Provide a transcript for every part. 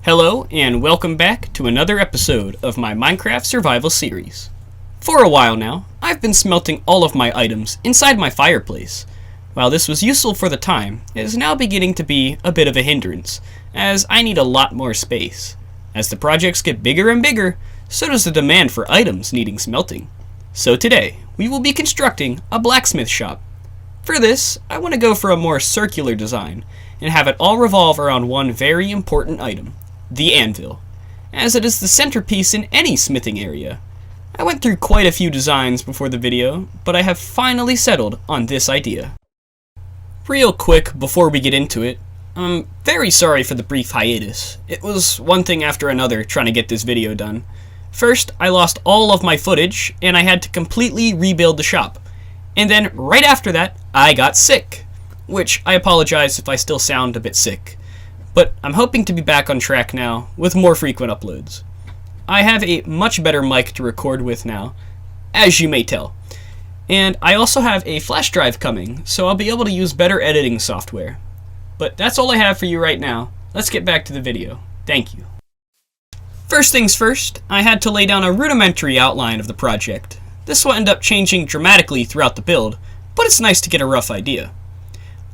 Hello, and welcome back to another episode of my Minecraft survival series. For a while now, I've been smelting all of my items inside my fireplace. While this was useful for the time, it is now beginning to be a bit of a hindrance, as I need a lot more space. As the projects get bigger and bigger, so does the demand for items needing smelting. So today, we will be constructing a blacksmith shop. For this, I want to go for a more circular design, and have it all revolve around one very important item. The anvil, as it is the centerpiece in any smithing area. I went through quite a few designs before the video, but I have finally settled on this idea. Real quick before we get into it, I'm very sorry for the brief hiatus. It was one thing after another trying to get this video done. First, I lost all of my footage, and I had to completely rebuild the shop. And then, right after that, I got sick. Which, I apologize if I still sound a bit sick. But I'm hoping to be back on track now, with more frequent uploads. I have a much better mic to record with now, as you may tell. And I also have a flash drive coming, so I'll be able to use better editing software. But that's all I have for you right now. Let's get back to the video. Thank you. First things first, I had to lay down a rudimentary outline of the project. This will end up changing dramatically throughout the build, but it's nice to get a rough idea.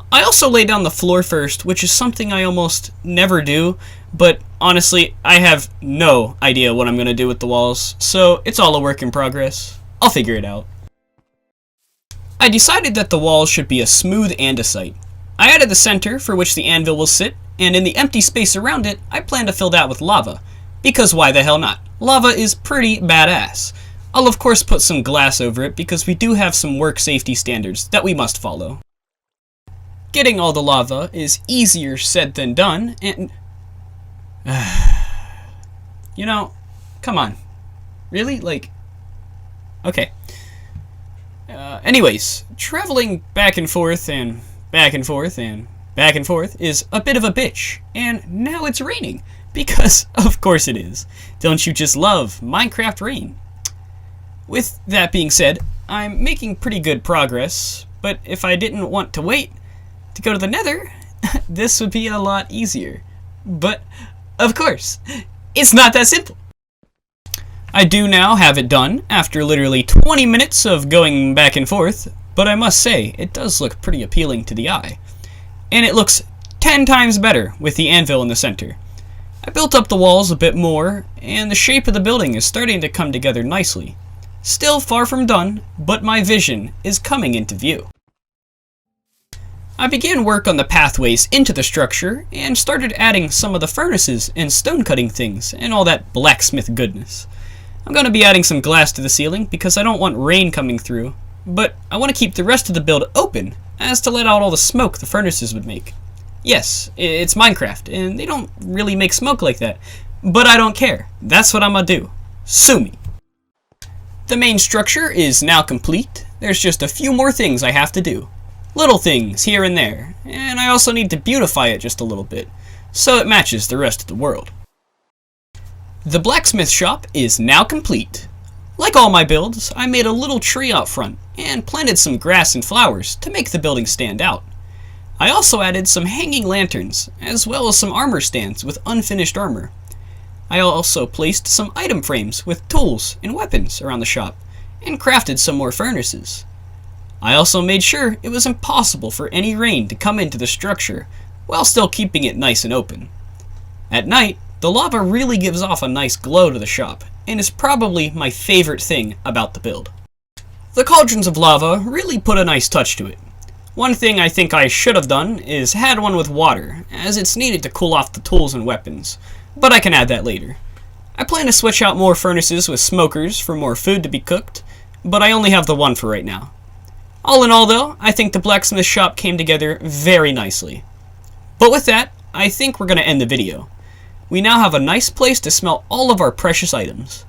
I also laid down the floor first, which is something I almost never do, but honestly, I have no idea what I'm going to do with the walls, so it's all a work in progress. I'll figure it out. I decided that the walls should be a smooth andesite. I added the center for which the anvil will sit, and in the empty space around it, I plan to fill that with lava. Because why the hell not? Lava is pretty badass. I'll of course put some glass over it because we do have some work safety standards that we must follow. Getting all the lava is easier said than done, and... you know, come on. Really? Like... Okay. Anyways, traveling back and forth and back and forth and back and forth is a bit of a bitch, and now it's raining, because of course it is. Don't you just love Minecraft rain? With that being said, I'm making pretty good progress, but if I didn't want to wait to go to the nether, this would be a lot easier. But, of course, it's not that simple. I do now have it done after literally 20 minutes of going back and forth, but I must say, it does look pretty appealing to the eye. And it looks 10 times better with the anvil in the center. I built up the walls a bit more, and the shape of the building is starting to come together nicely. Still far from done, but my vision is coming into view. I began work on the pathways into the structure and started adding some of the furnaces and stone cutting things and all that blacksmith goodness. I'm going to be adding some glass to the ceiling because I don't want rain coming through, but I want to keep the rest of the build open as to let out all the smoke the furnaces would make. Yes, it's Minecraft and they don't really make smoke like that, but I don't care. That's what I'm going to do. Sue me. The main structure is now complete. There's just a few more things I have to do. Little things here and there, and I also need to beautify it just a little bit, so it matches the rest of the world. The blacksmith shop is now complete. Like all my builds, I made a little tree out front, and planted some grass and flowers to make the building stand out. I also added some hanging lanterns, as well as some armor stands with unfinished armor. I also placed some item frames with tools and weapons around the shop, and crafted some more furnaces. I also made sure it was impossible for any rain to come into the structure, while still keeping it nice and open. At night, the lava really gives off a nice glow to the shop, and is probably my favorite thing about the build. The cauldrons of lava really put a nice touch to it. One thing I think I should have done is had one with water, as it's needed to cool off the tools and weapons, but I can add that later. I plan to switch out more furnaces with smokers for more food to be cooked, but I only have the one for right now. All in all though, I think the blacksmith shop came together very nicely. But with that, I think we're going to end the video. We now have a nice place to smelt all of our precious items.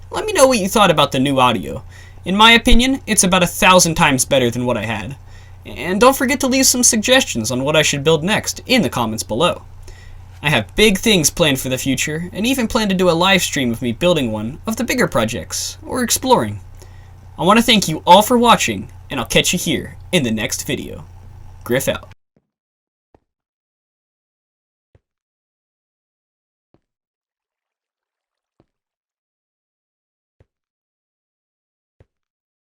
Let me know what you thought about the new audio. In my opinion, it's about 1,000 times better than what I had. And don't forget to leave some suggestions on what I should build next in the comments below. I have big things planned for the future, and even plan to do a live stream of me building one of the bigger projects, or exploring. I want to thank you all for watching, and I'll catch you here in the next video. Griff out.